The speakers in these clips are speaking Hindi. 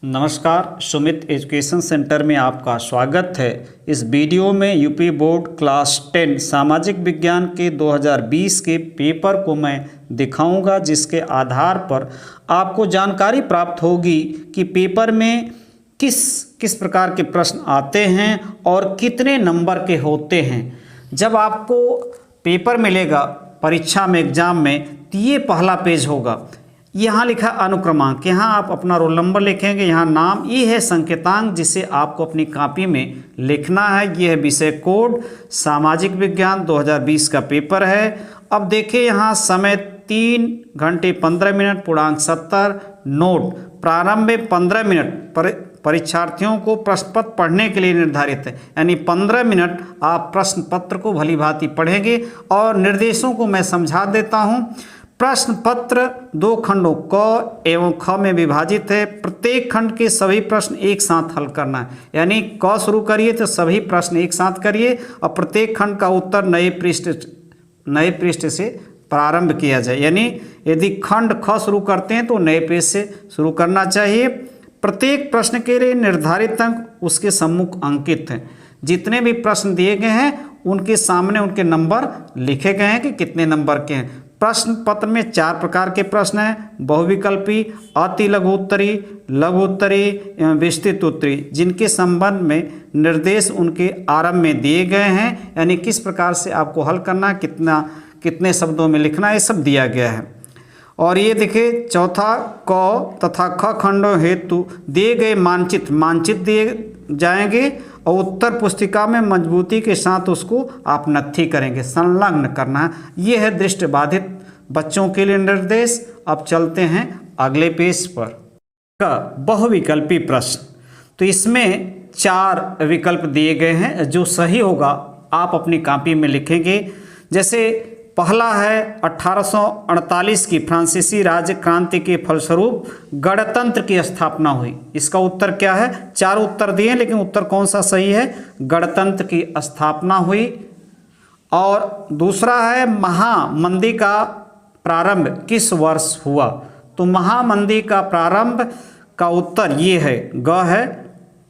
नमस्कार, सुमित एजुकेशन सेंटर में आपका स्वागत है। इस वीडियो में यूपी बोर्ड क्लास 10 सामाजिक विज्ञान के 2020 के पेपर को मैं दिखाऊंगा, जिसके आधार पर आपको जानकारी प्राप्त होगी कि पेपर में किस प्रकार के प्रश्न आते हैं और कितने नंबर के होते हैं। जब आपको पेपर मिलेगा परीक्षा में, एग्जाम में, तो ये पहला पेज होगा। यहाँ लिखा अनुक्रमांक, यहाँ आप अपना रोल नंबर लिखेंगे, यहाँ नाम, ये है संकेतांक जिसे आपको अपनी कॉपी में लिखना है। ये है विषय कोड, सामाजिक विज्ञान 2020 का पेपर है। अब देखिए यहाँ समय 3 घंटे 15 मिनट, पूर्णांक 70। नोट, प्रारंभ में 15 मिनट परीक्षार्थियों को प्रश्न पत्र पढ़ने के लिए निर्धारित है, यानी 15 मिनट आप प्रश्न पत्र को भली भांति पढ़ेंगे। और निर्देशों को मैं समझा देता हूँ। प्रश्न पत्र 2 खंडों क एवं ख में विभाजित है। प्रत्येक खंड के सभी प्रश्न एक साथ हल करना है, यानी क शुरू करिए तो सभी प्रश्न एक साथ करिए और प्रत्येक खंड का उत्तर नए पृष्ठ से प्रारंभ किया जाए। यानी यदि खंड ख शुरू करते हैं तो नए पेज से शुरू करना चाहिए। प्रत्येक प्रश्न के लिए निर्धारित अंक उसके सम्मुख अंकित हैं। जितने भी प्रश्न दिए गए हैं उनके सामने उनके नंबर लिखे गए हैं कि कितने नंबर के हैं। प्रश्न पत्र में 4 प्रकार के प्रश्न हैं: बहुविकल्पी, अति लघु उत्तरी, लघु उत्तरी एवं विस्तृत उत्तरी, जिनके संबंध में निर्देश उनके आरंभ में दिए गए हैं, यानी किस प्रकार से आपको हल करना है, कितने शब्दों में लिखना है, ये सब दिया गया है। और ये देखिए चौथा, क तथा ख खंडों हेतु दिए गए मानचित्र दिए जाएंगे और उत्तर पुस्तिका में मजबूती के साथ उसको आप नत्थी करेंगे, संलग्न करना है। ये है दृष्टिबाधित बच्चों के लिए निर्देश। अब चलते हैं अगले पेज पर। बहुविकल्पी प्रश्न, तो इसमें 4 विकल्प दिए गए हैं। जो सही होगा आप अपनी कॉपी में लिखेंगे। जैसे पहला है 1848 की फ्रांसीसी राज्य क्रांति के फलस्वरूप गणतंत्र की स्थापना हुई। इसका उत्तर क्या है? 4 उत्तर दिए, लेकिन उत्तर कौन सा सही है? गणतंत्र की स्थापना हुई। और दूसरा है महामंदी का प्रारंभ किस वर्ष हुआ? तो महामंदी का प्रारंभ का उत्तर ये है, ग है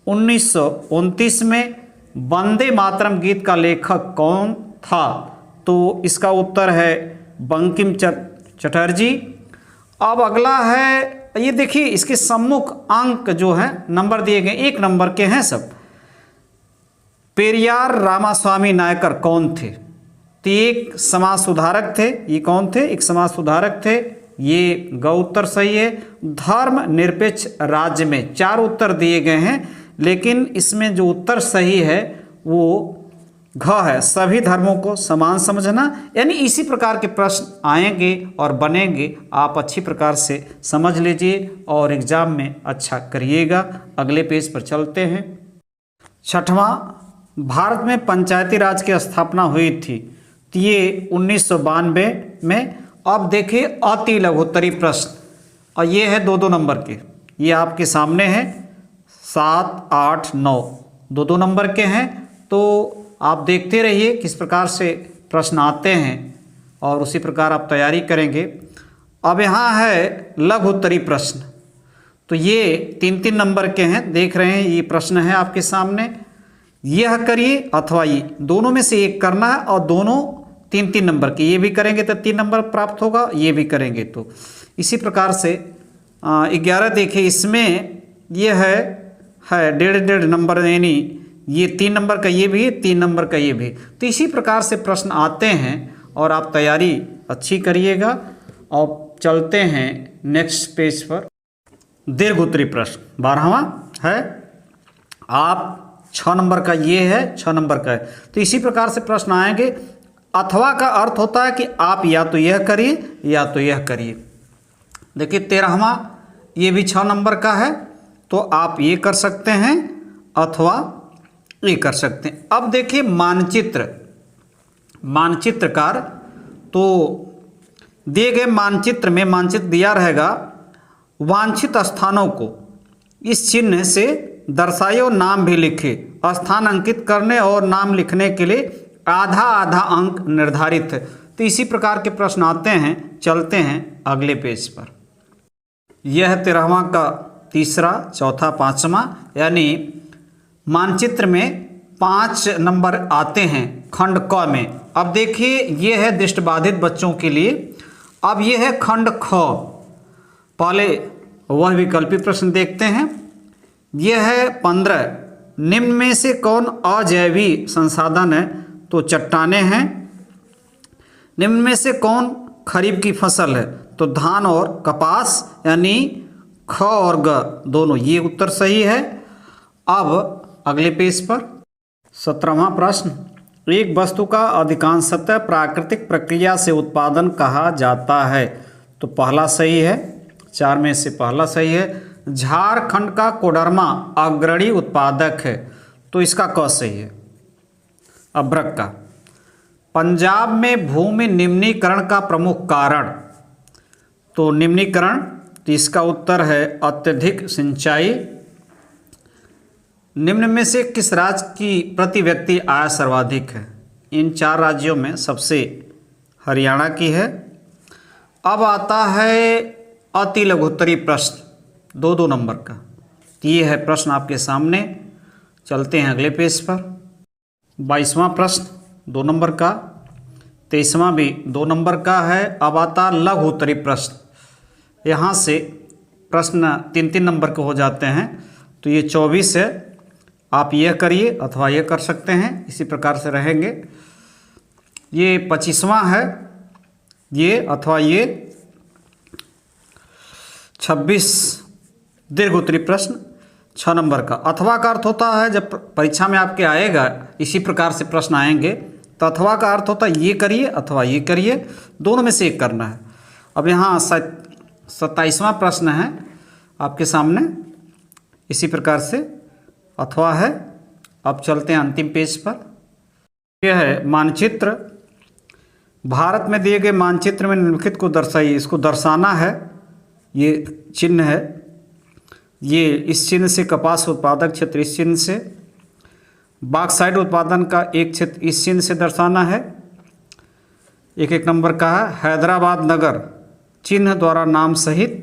1929 में। वंदे मातरम गीत का लेखक कौन था? तो इसका उत्तर है बंकिम चटर्जी। अब अगला है, ये देखिए इसके सम्मुख अंक जो है नंबर दिए गए 1 नंबर के हैं सब। पेरियार रामास्वामी नायकर कौन थे? तो एक समाज सुधारक थे। ये कौन थे? एक समाज सुधारक थे। ये ग उत्तर सही है। धर्म निरपेक्ष राज्य में 4 उत्तर दिए गए हैं, लेकिन इसमें जो उत्तर सही है वो घ है, सभी धर्मों को समान समझना। यानी इसी प्रकार के प्रश्न आएंगे और बनेंगे। आप अच्छी प्रकार से समझ लीजिए और एग्जाम में अच्छा करिएगा। अगले पेज पर चलते हैं। 6वां, भारत में पंचायती राज की स्थापना हुई थी। तो ये 1992 में। अब देखिए अति लघुत्तरी प्रश्न, और ये है 2-2 नंबर के। ये आपके सामने है 7, 8, 9 2-2 नंबर के हैं। तो आप देखते रहिए किस प्रकार से प्रश्न आते हैं और उसी प्रकार आप तैयारी करेंगे। अब यहाँ है लघु उत्तरी प्रश्न, तो ये 3-3 नंबर के हैं। देख रहे हैं ये प्रश्न है आपके सामने। यह करिए अथवा ये, दोनों में से एक करना है और दोनों 3-3 नंबर के। ये भी करेंगे तो 3 नंबर प्राप्त होगा, ये भी करेंगे तो इसी प्रकार से 11 देखिए इसमें ये है 1.5 नंबर, यानी ये 3 नंबर का ये भी, 3 नंबर का ये भी। तो इसी प्रकार से प्रश्न आते हैं और आप तैयारी अच्छी करिएगा। और चलते हैं नेक्स्ट पेज पर। दीर्घ उत्तरी प्रश्न 12वां है। आप 6 नंबर का ये है, 6 नंबर का है। तो इसी प्रकार से प्रश्न आएंगे। अथवा का अर्थ होता है कि आप या तो यह करिए या तो यह करिए। देखिए 13वां, ये भी 6 नंबर का है। तो आप ये कर सकते हैं अथवा ये कर सकते हैं। अब देखिए मानचित्रकार, तो दिए गए मानचित्र में मानचित्र दिया रहेगा। वांछित स्थानों को इस चिन्ह से दर्शाए और नाम भी लिखे। स्थान अंकित करने और नाम लिखने के लिए आधा अंक निर्धारित है। तो इसी प्रकार के प्रश्न आते हैं। चलते हैं अगले पेज पर। यह 13वां का तीसरा, चौथा, पाँचवा, यानी मानचित्र में 5 नंबर आते हैं खंड क में। अब देखिए ये है दृष्टिबाधित बच्चों के लिए। अब ये है खंड ख। पहले वह विकल्पी प्रश्न देखते हैं। यह है 15, निम्न में से कौन अजैविक संसाधन है? तो चट्टानें हैं। निम्न में से कौन खरीफ की फसल है? तो धान और कपास, यानी ख और ग दोनों, ये उत्तर सही है। अब अगले पेज पर 17वां प्रश्न, एक वस्तु का अधिकांशतः प्राकृतिक प्रक्रिया से उत्पादन कहा जाता है। तो पहला सही है, 4 में से पहला सही है। झारखंड का कोडरमा अग्रणी उत्पादक है। तो इसका क सही है। अभ्रक का। पंजाब में भूमि निम्नीकरण का प्रमुख कारण? तो निम्नीकरण, तो इसका उत्तर है अत्यधिक सिंचाई। निम्न में से किस राज्य की प्रति व्यक्ति आय सर्वाधिक है? इन 4 राज्यों में सबसे हरियाणा की है। अब आता है अति लघुत्तरी प्रश्न 2-2 नंबर का। ये है प्रश्न आपके सामने। चलते हैं अगले पेज पर। 22वां प्रश्न 2 नंबर का, 23वां भी 2 नंबर का है। अब आता लघु उत्तरी प्रश्न। यहाँ से प्रश्न 3-3 नंबर के हो जाते हैं। तो ये 24 है, आप यह करिए अथवा यह कर सकते हैं, इसी प्रकार से रहेंगे। ये 25वां है, ये अथवा ये 26 दीर्घ उत्तरी प्रश्न 6 नंबर का। अथवा का अर्थ होता है, जब परीक्षा में आपके आएगा इसी प्रकार से प्रश्न आएंगे, तो अथवा का अर्थ होता है ये करिए अथवा ये करिए, दोनों में से एक करना है। अब यहाँ 27वां प्रश्न है आपके सामने, इसी प्रकार से अथवा है। अब चलते हैं अंतिम पेज पर। यह है मानचित्र। भारत में दिए गए मानचित्र में निम्नलिखित को दर्शाइए। इसको दर्शाना है, ये चिन्ह है, ये इस चिन्ह से कपास उत्पादक क्षेत्र, इस चिन्ह से बॉक्साइट उत्पादन का एक क्षेत्र, इस चिन्ह से दर्शाना है। 1-1 नंबर का है हैदराबाद नगर चिन्ह द्वारा नाम सहित।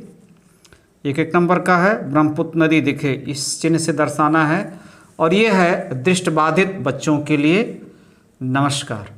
1-1 नंबर का है ब्रह्मपुत्र नदी दिखे, इस चिन्ह से दर्शाना है। और ये है दृष्टिबाधित बच्चों के लिए। नमस्कार।